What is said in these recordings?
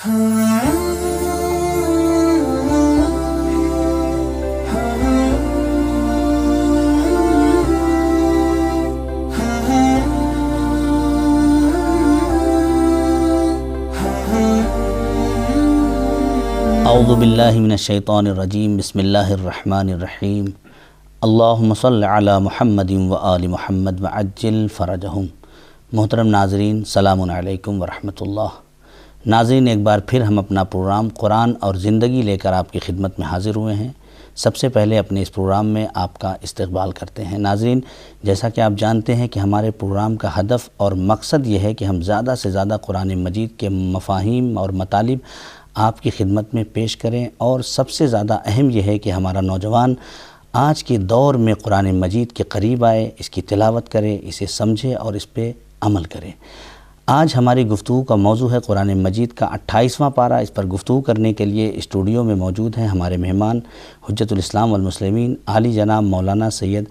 اعوذ باللہ من الشیطان الرجیم، بسم اللہ الرحمن الرحیم، اللہم صل علی محمد و آل محمد وعجل فرجہم۔ محترم ناظرین، سلام علیکم ورحمۃ اللہ۔ ناظرین، ایک بار پھر ہم اپنا پروگرام قرآن اور زندگی لے کر آپ کی خدمت میں حاضر ہوئے ہیں۔ سب سے پہلے اپنے اس پروگرام میں آپ کا استقبال کرتے ہیں۔ ناظرین، جیسا کہ آپ جانتے ہیں کہ ہمارے پروگرام کا ہدف اور مقصد یہ ہے کہ ہم زیادہ سے زیادہ قرآن مجید کے مفاہیم اور مطالب آپ کی خدمت میں پیش کریں، اور سب سے زیادہ اہم یہ ہے کہ ہمارا نوجوان آج کے دور میں قرآن مجید کے قریب آئے، اس کی تلاوت کرے، اسے سمجھے اور اس پہ عمل کرے۔ آج ہماری گفتگو کا موضوع ہے قرآن مجید کا 28واں پارہ۔ اس پر گفتگو کرنے کے لیے اسٹوڈیو میں موجود ہیں ہمارے مہمان حجت الاسلام والمسلمین عالی جناب مولانا سید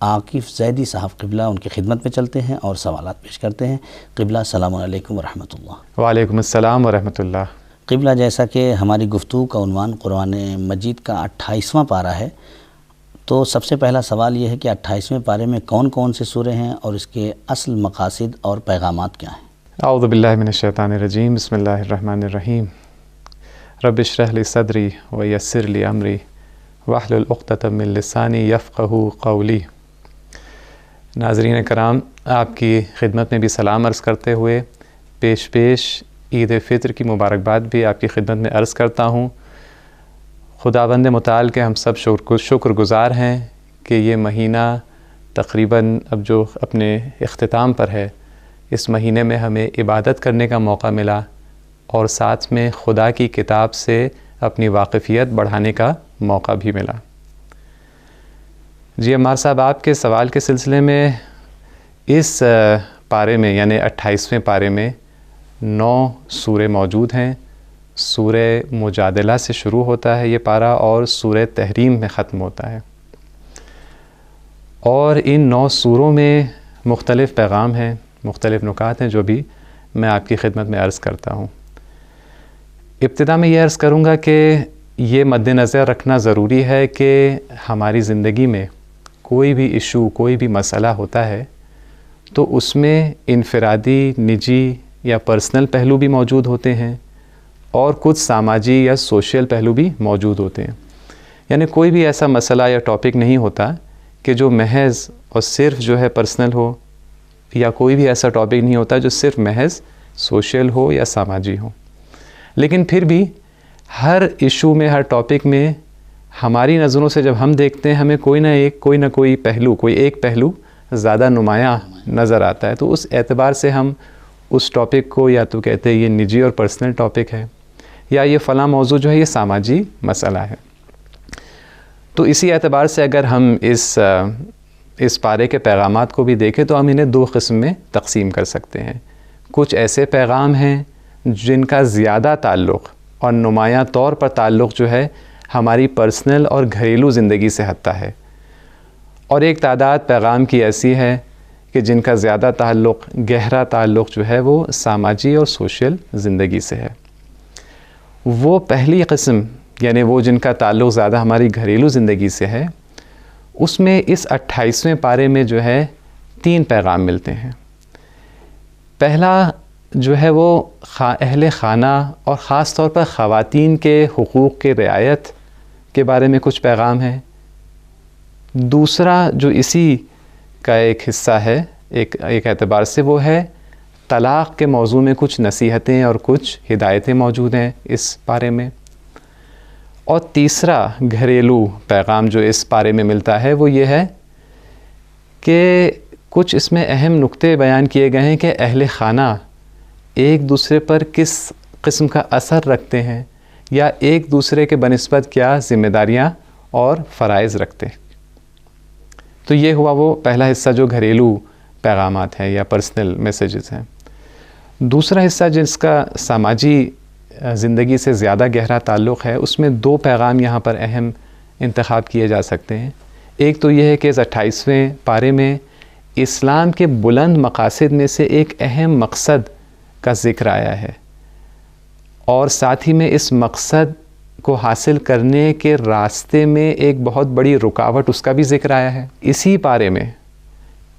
عاکف زیدی صاحب قبلہ۔ ان کی خدمت میں چلتے ہیں اور سوالات پیش کرتے ہیں۔ قبلہ، السلام علیکم ورحمۃ اللہ۔ وعلیکم السلام ورحمۃ اللہ۔ قبلہ، جیسا کہ ہماری گفتگو کا عنوان قرآن مجید کا 28واں پارہ ہے، تو سب سے پہلا سوال یہ ہے کہ 28ویں پارے میں کون کون سے سورے ہیں اور اس کے اصل مقاصد اور پیغامات کیا ہیں؟ اعوذ باللہ من الشیطان الرجیم، بسم اللہ الرحمن الرحیم۔ رب اشرح لی صدری ویسر لی امری واحلل عقدۃ من لسانی یفقہوا قولی۔ ناظرین کرام، آپ کی خدمت میں بھی سلام عرض کرتے ہوئے پیش عید فطر کی مبارکباد بھی آپ کی خدمت میں عرض کرتا ہوں۔ خداوند متعال کے ہم سب شکر گزار ہیں کہ یہ مہینہ تقریباً اب جو اپنے اختتام پر ہے، اس مہینے میں ہمیں عبادت کرنے کا موقع ملا اور ساتھ میں خدا کی کتاب سے اپنی واقفیت بڑھانے کا موقع بھی ملا۔ جی عمار صاحب، آپ کے سوال کے سلسلے میں اس پارے میں یعنی 28ویں پارے میں 9 سورے موجود ہیں۔ سورہ مجادلہ سے شروع ہوتا ہے یہ پارہ اور سورہ تحریم میں ختم ہوتا ہے، اور ان 9 سوروں میں مختلف پیغام ہیں، مختلف نکات ہیں جو بھی میں آپ کی خدمت میں عرض کرتا ہوں۔ ابتدا میں یہ عرض کروں گا کہ یہ مد نظر رکھنا ضروری ہے کہ ہماری زندگی میں کوئی بھی ایشو، کوئی بھی مسئلہ ہوتا ہے تو اس میں انفرادی، نجی یا پرسنل پہلو بھی موجود ہوتے ہیں اور کچھ سماجی یا سوشل پہلو بھی موجود ہوتے ہیں۔ یعنی کوئی بھی ایسا مسئلہ یا ٹاپک نہیں ہوتا کہ جو محض اور صرف جو ہے پرسنل ہو، یا کوئی بھی ایسا ٹاپک نہیں ہوتا جو صرف محض سوشل ہو یا سماجی ہو۔ لیکن پھر بھی ہر ایشو میں، ہر ٹاپک میں ہماری نظروں سے جب ہم دیکھتے ہیں، ہمیں کوئی نہ کوئی پہلو، کوئی ایک پہلو زیادہ نمایاں نظر آتا ہے، تو اس اعتبار سے ہم اس ٹاپک کو یا تو کہتے ہیں یہ نجی اور پرسنل ٹاپک ہے، یا یہ فلاں موضوع جو ہے یہ سماجی مسئلہ ہے۔ تو اسی اعتبار سے اگر ہم اس پارے کے پیغامات کو بھی دیکھیں تو ہم انہیں 2 قسم میں تقسیم کر سکتے ہیں۔ کچھ ایسے پیغام ہیں جن کا زیادہ تعلق اور نمایاں طور پر تعلق جو ہے ہماری پرسنل اور گھریلو زندگی سے ہٹتا ہے، اور ایک تعداد پیغام کی ایسی ہے کہ جن کا زیادہ تعلق، گہرا تعلق جو ہے وہ سماجی اور سوشل زندگی سے ہے۔ وہ پہلی قسم یعنی وہ جن کا تعلق زیادہ ہماری گھریلو زندگی سے ہے، اس میں اس 28ویں پارے میں جو ہے 3 پیغام ملتے ہیں۔ پہلا جو ہے وہ اہل خانہ اور خاص طور پر خواتین کے حقوق کے رعایت کے بارے میں کچھ پیغام ہیں۔ دوسرا جو اسی کا ایک حصہ ہے ایک اعتبار سے، وہ ہے طلاق کے موضوع میں کچھ نصیحتیں اور کچھ ہدایتیں موجود ہیں اس پارے میں۔ اور تیسرا گھریلو پیغام جو اس پارے میں ملتا ہے وہ یہ ہے کہ کچھ اس میں اہم نکتے بیان کیے گئے ہیں کہ اہل خانہ ایک دوسرے پر کس قسم کا اثر رکھتے ہیں، یا ایک دوسرے کے بنسبت کیا ذمہ داریاں اور فرائض رکھتے ہیں۔ تو یہ ہوا وہ پہلا حصہ جو گھریلو پیغامات ہیں یا پرسنل میسیجز ہیں۔ دوسرا حصہ جس کا سماجی زندگی سے زیادہ گہرا تعلق ہے، اس میں 2 پیغام یہاں پر اہم انتخاب کیے جا سکتے ہیں۔ ایک تو یہ ہے کہ اس 28ویں پارے میں اسلام کے بلند مقاصد میں سے ایک اہم مقصد کا ذکر آیا ہے، اور ساتھ ہی میں اس مقصد کو حاصل کرنے کے راستے میں ایک بہت بڑی رکاوٹ اس کا بھی ذکر آیا ہے. اسی پارے میں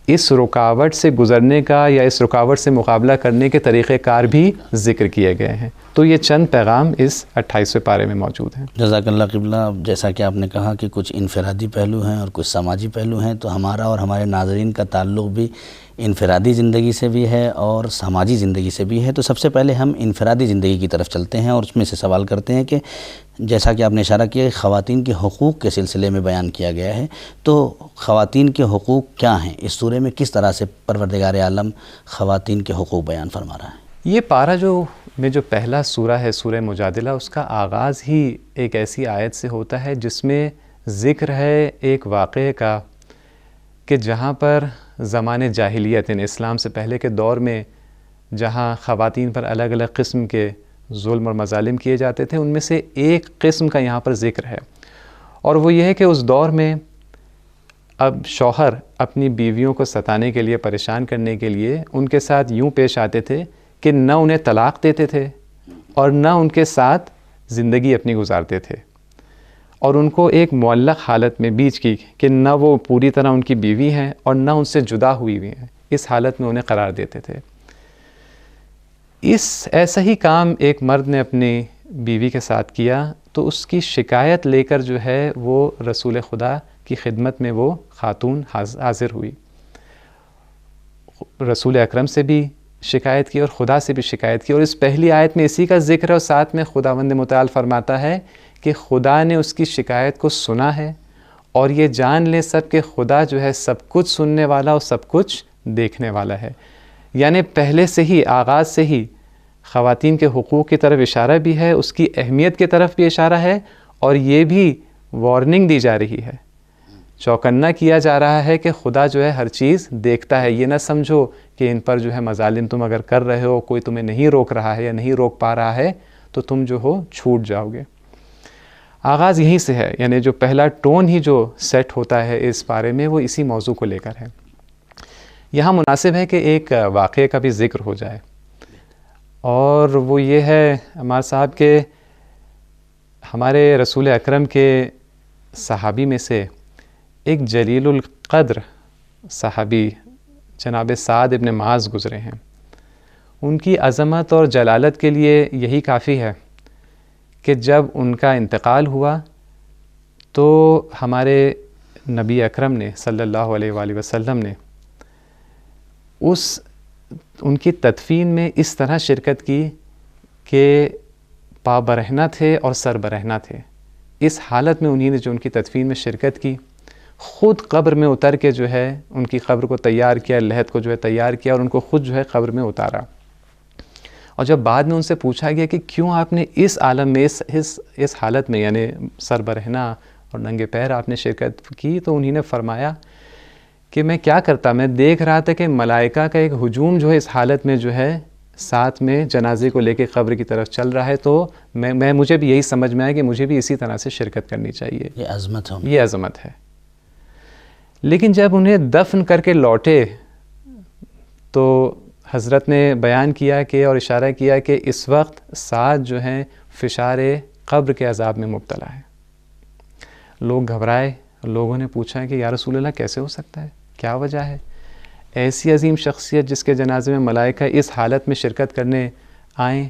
اس رکاوٹ سے گزرنے کا یا اس رکاوٹ سے مقابلہ کرنے کے طریقہ کار بھی ذکر کیے گئے ہیں. تو یہ چند پیغام اس 28ویں پارے میں موجود ہیں. جزاک اللہ قبلہ. جیسا کہ آپ نے کہا کہ کچھ انفرادی پہلو ہیں اور کچھ سماجی پہلو ہیں، تو ہمارا اور ہمارے ناظرین کا تعلق بھی انفرادی زندگی سے بھی ہے اور سماجی زندگی سے بھی ہے. تو سب سے پہلے ہم انفرادی زندگی کی طرف چلتے ہیں اور اس میں سے سوال کرتے ہیں کہ جیسا کہ آپ نے اشارہ کیا خواتین کے حقوق کے سلسلے میں بیان کیا گیا ہے، تو خواتین کے حقوق کیا ہیں؟ اس سورے میں کس طرح سے پروردگار عالم خواتین کے حقوق بیان فرما رہا ہے؟ یہ پارہ جو پہلا سورہ ہے، سورہ مجادلہ، اس کا آغاز ہی ایک ایسی آیت سے ہوتا ہے جس میں ذکر ہے ایک واقعے کا کہ جہاں پر زمانے جاہلیت، یعنی اسلام سے پہلے کے دور میں جہاں خواتین پر الگ الگ قسم کے ظلم اور مظالم کیے جاتے تھے، ان میں سے ایک قسم کا یہاں پر ذکر ہے. اور وہ یہ ہے کہ اس دور میں اب شوہر اپنی بیویوں کو ستانے کے لیے، پریشان کرنے کے لیے ان کے ساتھ یوں پیش آتے تھے کہ نہ انہیں طلاق دیتے تھے اور نہ ان کے ساتھ زندگی اپنی گزارتے تھے، اور ان کو ایک معلق حالت میں بیچ کی کہ نہ وہ پوری طرح ان کی بیوی ہیں اور نہ ان سے جدا ہوئی ہوئی ہیں، اس حالت میں انہیں قرار دیتے تھے. ایسا ہی کام ایک مرد نے اپنی بیوی کے ساتھ کیا تو اس کی شکایت لے کر جو ہے وہ رسول خدا کی خدمت میں وہ خاتون حاضر ہوئی. رسول اکرم سے بھی شکایت کی اور خدا سے بھی شکایت کی، اور اس پہلی آیت میں اسی کا ذکر ہے، اور ساتھ میں خداوند متعال فرماتا ہے کہ خدا نے اس کی شکایت کو سنا ہے، اور یہ جان لے سب کہ خدا جو ہے سب کچھ سننے والا اور سب کچھ دیکھنے والا ہے. یعنی پہلے سے ہی، آغاز سے ہی خواتین کے حقوق کی طرف اشارہ بھی ہے، اس کی اہمیت کی طرف بھی اشارہ ہے، اور یہ بھی وارننگ دی جا رہی ہے، چوکنا کیا جا رہا ہے کہ خدا جو ہے ہر چیز دیکھتا ہے. یہ نہ سمجھو کہ ان پر جو ہے مظالم تم اگر کر رہے ہو، کوئی تمہیں نہیں روک رہا ہے یا نہیں روک پا رہا ہے، تو تم جو ہو چھوٹ جاؤ گے. آغاز یہیں سے ہے، یعنی جو پہلا ٹون ہی جو سیٹ ہوتا ہے اس بارے میں وہ اسی موضوع کو لے کر ہے. یہاں مناسب ہے کہ ایک واقعے کا بھی ذکر ہو جائے، اور وہ یہ ہے عمار صاحب کہ ہمارے رسول اکرم کے صحابی میں سے ایک جلیل القدر صحابی جناب سعد ابن معاذ گزرے ہیں. ان کی عظمت اور جلالت کے لیے یہی کافی ہے کہ جب ان کا انتقال ہوا تو ہمارے نبی اکرم نے صلی اللہ علیہ وآلہ وسلم نے ان کی تدفین میں اس طرح شرکت کی کہ پا برہنہ تھے اور سر برہنہ تھے. اس حالت میں انہی نے جو ان کی تدفین میں شرکت کی، خود قبر میں اتر کے جو ہے ان کی قبر کو تیار کیا، لحد کو جو ہے تیار کیا، اور ان کو خود جو ہے قبر میں اتارا. اور جب بعد میں ان سے پوچھا گیا کہ کیوں آپ نے اس عالم میں اس حالت میں، یعنی سر برہنہ اور ننگے پیر آپ نے شرکت کی، تو انہی نے فرمایا کہ میں کیا کرتا، میں دیکھ رہا تھا کہ ملائکہ کا ایک ہجوم جو ہے اس حالت میں جو ہے ساتھ میں جنازے کو لے کے قبر کی طرف چل رہا ہے، تو مجھے بھی یہی سمجھ میں آیا کہ مجھے بھی اسی طرح سے شرکت کرنی چاہیے. یہ عظمت ہے. لیکن جب انہیں دفن کر کے لوٹے تو حضرت نے بیان کیا کہ اور اشارہ کیا کہ اس وقت سعد جو ہیں فشار قبر کے عذاب میں مبتلا ہے. لوگ گھبرائے، لوگوں نے پوچھا کہ یا رسول اللہ کیسے ہو سکتا ہے، کیا وجہ ہے؟ ایسی عظیم شخصیت جس کے جنازے میں ملائکہ اس حالت میں شرکت کرنے آئیں،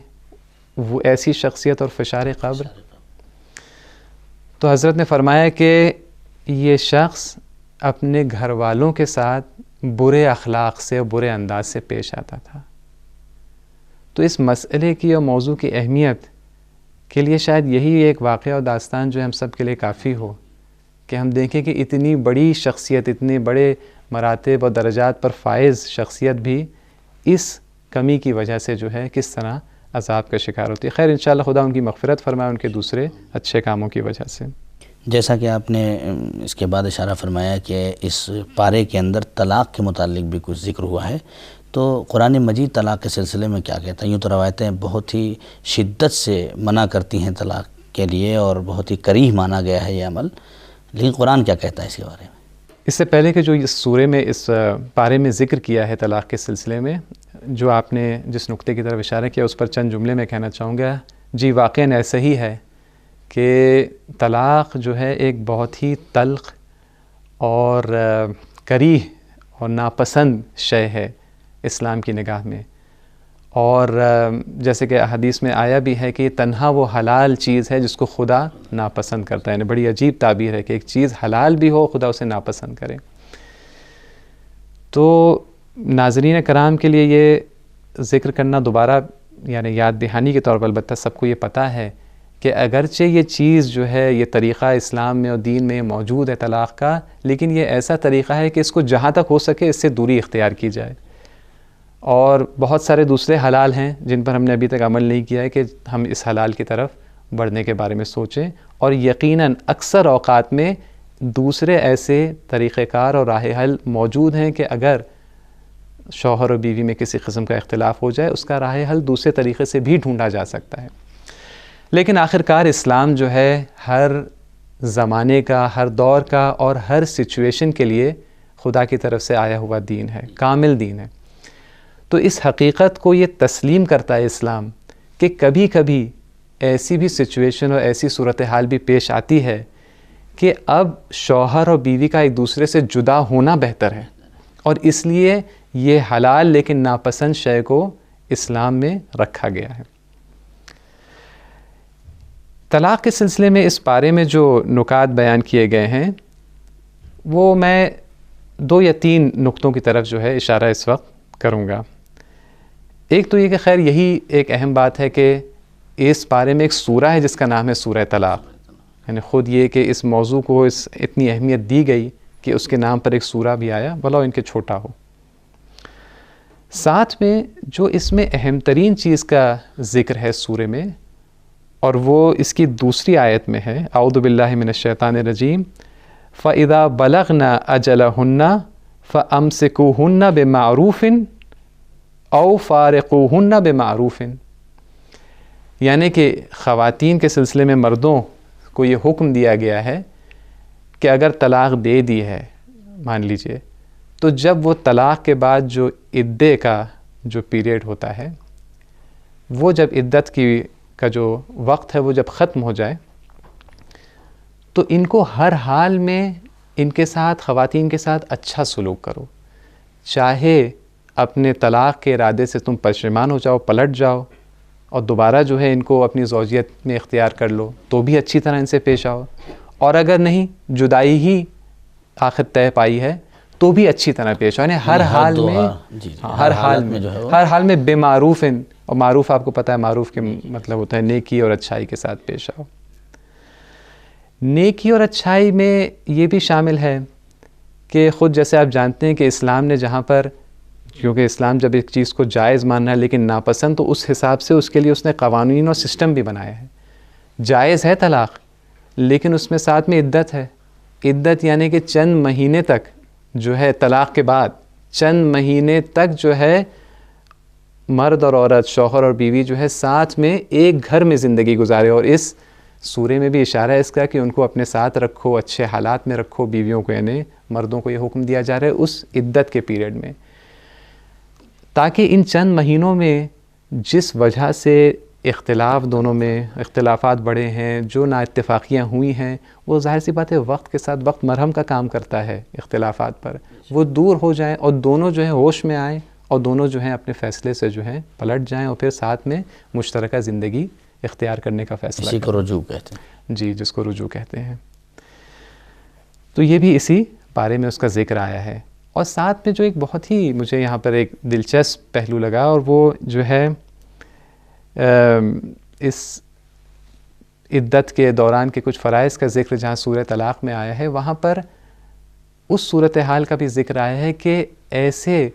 وہ ایسی شخصیت اور فشار قبر. تو حضرت نے فرمایا کہ یہ شخص اپنے گھر والوں کے ساتھ برے اخلاق سے اور برے انداز سے پیش آتا تھا. تو اس مسئلے کی اور موضوع کی اہمیت کے لیے شاید یہی ایک واقعہ اور داستان جو ہم سب کے لیے کافی ہو کہ ہم دیکھیں کہ اتنی بڑی شخصیت، اتنے بڑے مراتب اور درجات پر فائز شخصیت بھی اس کمی کی وجہ سے جو ہے کس طرح عذاب کا شکار ہوتی ہے. خیر انشاءاللہ خدا ان کی مغفرت فرمائے ان کے دوسرے اچھے کاموں کی وجہ سے. جیسا کہ آپ نے اس کے بعد اشارہ فرمایا کہ اس پارے کے اندر طلاق کے متعلق بھی کچھ ذکر ہوا ہے، تو قرآن مجید طلاق کے سلسلے میں کیا کہتا ہے؟ یوں تو روایتیں بہت ہی شدت سے منع کرتی ہیں طلاق کے لیے اور بہت ہی کریہ مانا گیا ہے یہ عمل، لیکن قرآن کیا کہتا ہے اس کے بارے میں؟ اس سے پہلے کہ جو اس سورے میں اس پارے میں ذکر کیا ہے طلاق کے سلسلے میں، جو آپ نے جس نقطے کی طرف اشارہ کیا اس پر چند جملے میں کہنا چاہوں گا. جی واقعاً ایسا ہی ہے کہ طلاق جو ہے ایک بہت ہی تلخ اور کریہ اور ناپسند شے ہے اسلام کی نگاہ میں، اور جیسے کہ حدیث میں آیا بھی ہے کہ یہ تنہا وہ حلال چیز ہے جس کو خدا ناپسند کرتا ہے. یعنی بڑی عجیب تعبیر ہے کہ ایک چیز حلال بھی ہو خدا اسے ناپسند کرے. تو ناظرین کرام کے لیے یہ ذکر کرنا دوبارہ یعنی یاد دہانی کے طور پر، البتہ سب کو یہ پتہ ہے کہ اگرچہ یہ چیز جو ہے یہ طریقہ اسلام میں اور دین میں موجود ہے طلاق کا، لیکن یہ ایسا طریقہ ہے کہ اس کو جہاں تک ہو سکے اس سے دوری اختیار کی جائے. اور بہت سارے دوسرے حلال ہیں جن پر ہم نے ابھی تک عمل نہیں کیا ہے کہ ہم اس حلال کی طرف بڑھنے کے بارے میں سوچیں. اور یقیناً اکثر اوقات میں دوسرے ایسے طریقہ کار اور راہ حل موجود ہیں کہ اگر شوہر اور بیوی میں کسی قسم کا اختلاف ہو جائے اس کا راہ حل دوسرے طریقے سے بھی ڈھونڈا جا سکتا ہے. لیکن آخرکار اسلام جو ہے ہر زمانے کا، ہر دور کا اور ہر سچویشن کے لیے خدا کی طرف سے آیا ہوا دین ہے، کامل دین ہے. تو اس حقیقت کو یہ تسلیم کرتا ہے اسلام کہ کبھی کبھی ایسی بھی سچویشن اور ایسی صورتحال بھی پیش آتی ہے کہ اب شوہر اور بیوی کا ایک دوسرے سے جدا ہونا بہتر ہے، اور اس لیے یہ حلال لیکن ناپسند شے کو اسلام میں رکھا گیا ہے. طلاق کے سلسلے میں اس بارے میں جو نکات بیان کیے گئے ہیں وہ میں 2 یا 3 نقطوں کی طرف جو ہے اشارہ اس وقت کروں گا. ایک تو یہ کہ خیر یہی ایک اہم بات ہے کہ اس بارے میں ایک سورہ ہے جس کا نام ہے سورہ طلاق، یعنی خود یہ کہ اس موضوع کو اتنی اہمیت دی گئی کہ اس کے نام پر ایک سورہ بھی آیا بھلا ان کے چھوٹا ہو. ساتھ میں جو اس میں اہم ترین چیز کا ذکر ہے سورے میں، اور وہ اس کی دوسری آیت میں ہے، اعوذ باللہ من الشیطان الرجیم، فَإِذَا بَلَغْنَا أَجَلَهُنَّ فَأَمْسِكُوهُنَّ بِمَعْرُوفٍ او فارقوہن بمعروف. یعنی کہ خواتین کے سلسلے میں مردوں کو یہ حکم دیا گیا ہے کہ اگر طلاق دے دی ہے مان لیجئے، تو جب وہ طلاق کے بعد جو عدے کا جو پیریڈ ہوتا ہے، وہ جب عدت کا جو وقت ہے وہ جب ختم ہو جائے، تو ان کو ہر حال میں ان کے ساتھ، خواتین کے ساتھ اچھا سلوک کرو. چاہے اپنے طلاق کے ارادے سے تم پشیمان ہو جاؤ، پلٹ جاؤ اور دوبارہ جو ہے ان کو اپنی زوجیت میں اختیار کر لو، تو بھی اچھی طرح ان سے پیش آؤ. اور اگر نہیں، جدائی ہی آخر طے پائی ہے تو بھی اچھی طرح پیش آؤ. یعنی ہر حال میں ہر حال میں بے معروف. اور معروف آپ کو پتہ ہے معروف کے مطلب ہوتا ہے نیکی اور اچھائی کے ساتھ پیش آؤ. نیکی اور اچھائی میں یہ بھی شامل ہے کہ خود جیسے آپ جانتے ہیں کہ اسلام نے جہاں پر، کیونکہ اسلام جب ایک چیز کو جائز ماننا ہے لیکن ناپسند، تو اس حساب سے اس کے لیے اس نے قوانین اور سسٹم بھی بنایا ہے. جائز ہے طلاق، لیکن اس میں ساتھ میں عدت ہے. عدت یعنی کہ چند مہینے تک جو ہے طلاق کے بعد چند مہینے تک جو ہے مرد اور عورت، شوہر اور بیوی جو ہے ساتھ میں ایک گھر میں زندگی گزارے. اور اس سورے میں بھی اشارہ ہے اس کا کہ ان کو اپنے ساتھ رکھو، اچھے حالات میں رکھو بیویوں کو، یعنی مردوں کو یہ حکم دیا جا رہا ہے اس عدت کے پیریڈ میں، تاکہ ان چند مہینوں میں جس وجہ سے اختلاف دونوں میں اختلافات بڑھے ہیں، جو نا اتفاقیاں ہوئی ہیں، وہ ظاہر سی بات ہے وقت کے ساتھ وقت مرہم کا کام کرتا ہے اختلافات پر، وہ دور ہو جائیں اور دونوں جو ہیں ہوش میں آئیں اور دونوں جو ہیں اپنے فیصلے سے جو ہیں پلٹ جائیں اور پھر ساتھ میں مشترکہ زندگی اختیار کرنے کا فیصلہ کریں. اسی کو رجوع کہتے ہیں. جی، جس کو رجوع کہتے ہیں. تو یہ بھی اسی بارے میں اس کا ذکر آیا ہے. اور ساتھ میں جو ایک بہت ہی مجھے یہاں پر ایک دلچسپ پہلو لگا، اور وہ جو ہے اس عدت کے دوران کے کچھ فرائض کا ذکر جہاں سورہ طلاق میں آیا ہے، وہاں پر اس صورتحال کا بھی ذکر آیا ہے کہ ایسے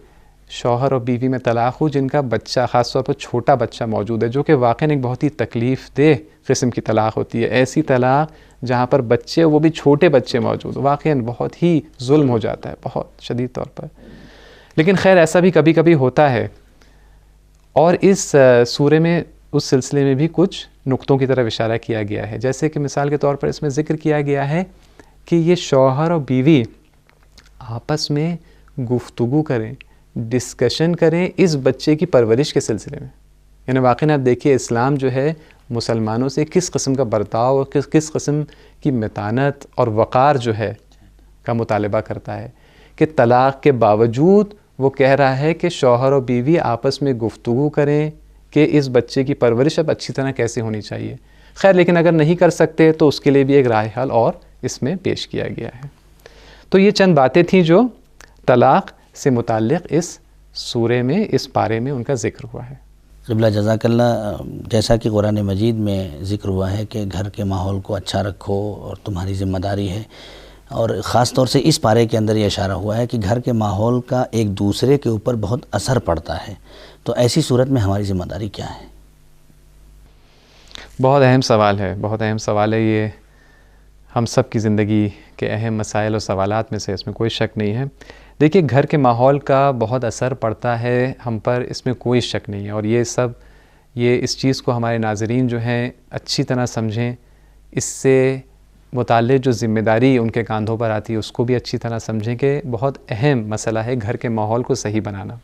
شوہر اور بیوی میں طلاق ہو جن کا بچہ، خاص طور پر چھوٹا بچہ موجود ہے، جو کہ واقعاً ایک بہت ہی تکلیف دہ قسم کی طلاق ہوتی ہے. ایسی طلاق جہاں پر بچے، وہ بھی چھوٹے بچے موجود، واقعاً بہت ہی ظلم ہو جاتا ہے، بہت شدید طور پر. لیکن خیر ایسا بھی کبھی کبھی ہوتا ہے. اور اس سورے میں اس سلسلے میں بھی کچھ نقطوں کی طرف اشارہ کیا گیا ہے، جیسے کہ مثال کے طور پر اس میں ذکر کیا گیا ہے کہ یہ شوہر اور بیوی آپس میں گفتگو کریں، ڈسکشن کریں اس بچے کی پرورش کے سلسلے میں. یعنی واقعی آپ دیکھیے اسلام جو ہے مسلمانوں سے کس قسم کا برتاؤ اور کس قسم کی متانت اور وقار جو ہے کا مطالبہ کرتا ہے، کہ طلاق کے باوجود وہ کہہ رہا ہے کہ شوہر اور بیوی آپس میں گفتگو کریں کہ اس بچے کی پرورش اب اچھی طرح کیسے ہونی چاہیے. خیر لیکن اگر نہیں کر سکتے تو اس کے لیے بھی ایک رائے حل اور اس میں پیش کیا گیا ہے. تو یہ چند باتیں تھیں جو طلاق سے متعلق اس سورے میں، اس پارے میں ان کا ذکر ہوا ہے. قبلہ جزاک اللہ. جیسا کہ قرآن مجید میں ذکر ہوا ہے کہ گھر کے ماحول کو اچھا رکھو اور تمہاری ذمہ داری ہے، اور خاص طور سے اس پارے کے اندر یہ اشارہ ہوا ہے کہ گھر کے ماحول کا ایک دوسرے کے اوپر بہت اثر پڑتا ہے. تو ایسی صورت میں ہماری ذمہ داری کیا ہے؟ بہت اہم سوال ہے، بہت اہم سوال ہے. یہ ہم سب کی زندگی کے اہم مسائل اور سوالات میں سے، اس میں کوئی شک نہیں ہے. دیکھیے گھر کے ماحول کا بہت اثر پڑتا ہے ہم پر، اس میں کوئی شک نہیں ہے. اور یہ اس چیز کو ہمارے ناظرین جو ہیں اچھی طرح سمجھیں. اس سے متعلق جو ذمہ داری ان کے کاندھوں پر آتی ہے اس کو بھی اچھی طرح سمجھیں کہ بہت اہم مسئلہ ہے گھر کے ماحول کو صحیح بنانا.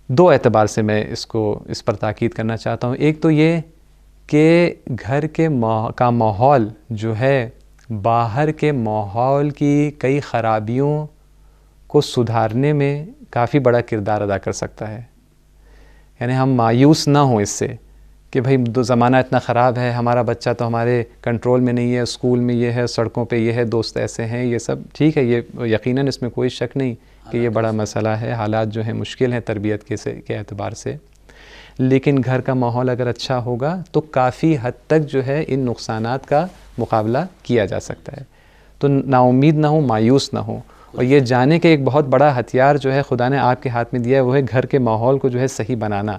دو اعتبار سے میں اس پر تاکید کرنا چاہتا ہوں. ایک تو یہ کہ گھر کا ماحول جو ہے باہر کے ماحول کی کئی خرابیوں کو سدھارنے میں کافی بڑا کردار ادا کر سکتا ہے. یعنی ہم مایوس نہ ہوں اس سے کہ بھئی زمانہ اتنا خراب ہے، ہمارا بچہ تو ہمارے کنٹرول میں نہیں ہے، اسکول میں یہ ہے، سڑکوں پہ یہ ہے، دوست ایسے ہیں، یہ سب ٹھیک ہے. یہ یقیناً اس میں کوئی شک نہیں کہ یہ بڑا مسئلہ ہے، حالات جو ہیں مشکل ہیں تربیت کے اعتبار سے. لیکن گھر کا ماحول اگر اچھا ہوگا تو کافی حد تک جو ہے ان نقصانات کا مقابلہ کیا جا سکتا ہے. تو نا امید نہ ہوں، مایوس نہ ہوں، اور یہ جانے کہ ایک بہت بڑا ہتھیار جو ہے خدا نے آپ کے ہاتھ میں دیا ہے وہ ہے گھر کے ماحول کو جو ہے صحیح بنانا.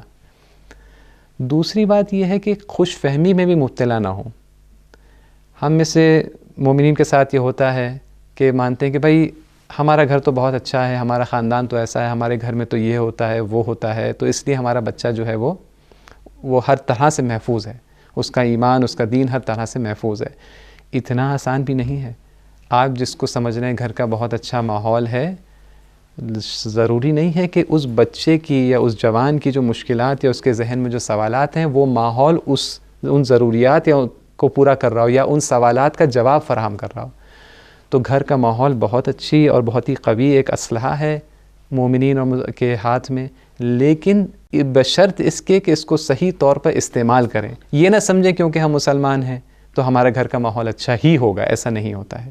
دوسری بات یہ ہے کہ خوش فہمی میں بھی مبتلا نہ ہوں. ہم میں سے مومنین کے ساتھ یہ ہوتا ہے کہ مانتے ہیں کہ بھائی ہمارا گھر تو بہت اچھا ہے، ہمارا خاندان تو ایسا ہے، ہمارے گھر میں تو یہ ہوتا ہے وہ ہوتا ہے، تو اس لیے ہمارا بچہ جو ہے وہ ہر طرح سے محفوظ ہے، اس کا ایمان، اس کا دین ہر طرح سے محفوظ ہے. اتنا آسان بھی نہیں ہے. آپ جس کو سمجھ رہے ہیں گھر کا بہت اچھا ماحول ہے، ضروری نہیں ہے کہ اس بچے کی یا اس جوان کی جو مشکلات یا اس کے ذہن میں جو سوالات ہیں وہ ماحول ان ضروریات یا کو پورا کر رہا ہو یا ان سوالات کا جواب فراہم کر رہا ہو. تو گھر کا ماحول بہت اچھی اور بہت ہی قوی ایک اسلحہ ہے مومنین کے ہاتھ میں، لیکن بشرط اس کے کہ اس کو صحیح طور پر استعمال کریں. یہ نہ سمجھیں کیونکہ ہم مسلمان ہیں تو ہمارا گھر کا ماحول اچھا ہی ہوگا، ایسا نہیں ہوتا ہے.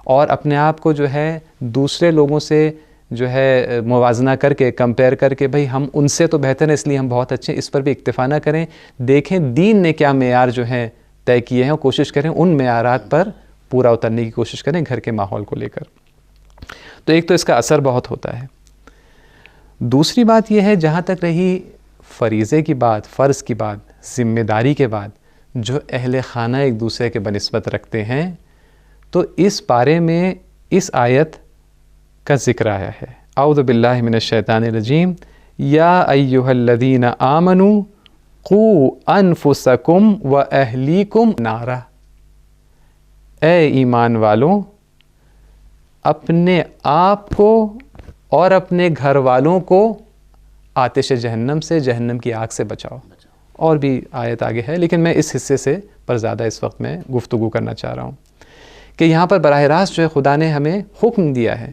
اور اپنے آپ کو جو ہے دوسرے لوگوں سے جو ہے موازنہ کر کے، کمپیئر کر کے بھئی ہم ان سے تو بہتر ہیں اس لیے ہم بہت اچھے ہیں، اس پر بھی اکتفا نہ کریں. دیکھیں دین نے کیا معیار جو ہے طے کیے ہیں اور کوشش کریں ان معیارات پر پورا اترنے کی کوشش کریں گھر کے ماحول کو لے کر. تو ایک تو اس کا اثر بہت ہوتا ہے. دوسری بات یہ ہے جہاں تک رہی فریضے کی بات، فرض کی بات، ذمہ داری کے بعد جو اہل خانہ ایک دوسرے کے بنسبت رکھتے ہیں، تو اس بارے میں اس آیت کا ذکر آیا ہے. اعوذ باللہ من الشیطان الرجیم. یا ایھا الذین آمنوا قوا انفسکم واہلیکم نارا. اے ایمان والوں، اپنے آپ کو اور اپنے گھر والوں کو آتش جہنم سے، جہنم کی آگ سے بچاؤ. اور بھی آیت آگے ہے لیکن میں اس حصے سے پر زیادہ اس وقت میں گفتگو کرنا چاہ رہا ہوں کہ یہاں پر براہ راست جو ہے خدا نے ہمیں حکم دیا ہے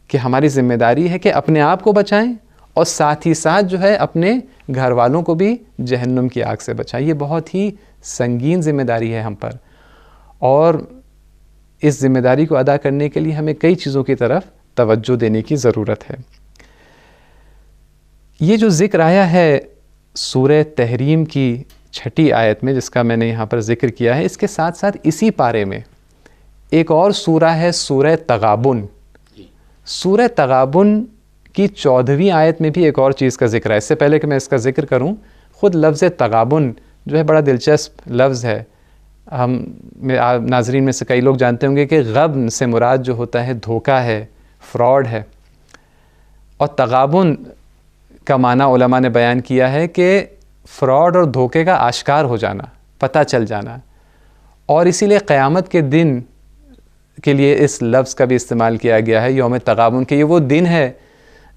کہ ہماری ذمہ داری ہے کہ اپنے آپ کو بچائیں اور ساتھ ہی ساتھ جو ہے اپنے گھر والوں کو بھی جہنم کی آگ سے بچائیں. یہ بہت ہی سنگین ذمہ داری ہے ہم پر، اور اس ذمہ داری کو ادا کرنے کے لیے ہمیں کئی چیزوں کی طرف توجہ دینے کی ضرورت ہے. یہ جو ذکر آیا ہے سورہ تحریم کی 6 آیت میں جس کا میں نے یہاں پر ذکر کیا ہے، اس کے ساتھ ساتھ اسی پارے میں ایک اور سورہ ہے سورہ تغابن. سورہ تغابن کی 14ویں آیت میں بھی ایک اور چیز کا ذکر ہے. اس سے پہلے کہ میں اس کا ذکر کروں، خود لفظ تغابن جو ہے بڑا دلچسپ لفظ ہے. ہم ناظرین میں سے کئی لوگ جانتے ہوں گے کہ غبن سے مراد جو ہوتا ہے دھوکہ ہے، فراڈ ہے، اور تغابن کا معنی علماء نے بیان کیا ہے کہ فراڈ اور دھوکے کا آشکار ہو جانا، پتہ چل جانا. اور اسی لیے قیامت کے دن کے لیے اس لفظ کا بھی استعمال کیا گیا ہے یوم تغابن، کہ یہ وہ دن ہے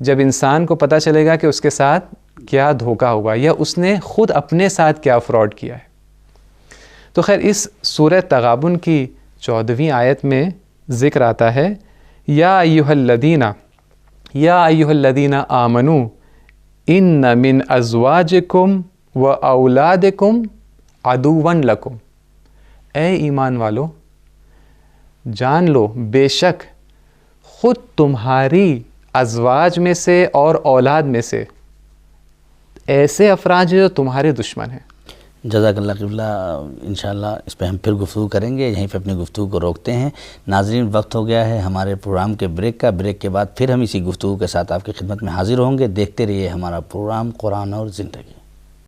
جب انسان کو پتہ چلے گا کہ اس کے ساتھ کیا دھوکہ ہوا یا اس نے خود اپنے ساتھ کیا فراڈ کیا ہے. تو خیر اس سورہ تغابن کی 14ویں آیت میں ذکر آتا ہے یا ایھا الذین آمنوا ان من ازواجکم و اولادکم عدوا لکم. اے ایمان والو جان لو بے شک خود تمہاری ازواج میں سے اور اولاد میں سے ایسے افراد ہیں جو تمہارے دشمن ہیں. جزاک اللہ قبلہ. انشاءاللہ اس پہ ہم پھر گفتگو کریں گے. یہیں پہ اپنی گفتگو کو روکتے ہیں. ناظرین وقت ہو گیا ہے ہمارے پروگرام کے بریک کا. بریک کے بعد پھر ہم اسی گفتگو کے ساتھ آپ کی خدمت میں حاضر ہوں گے. دیکھتے رہیے ہمارا پروگرام قرآن اور زندگی.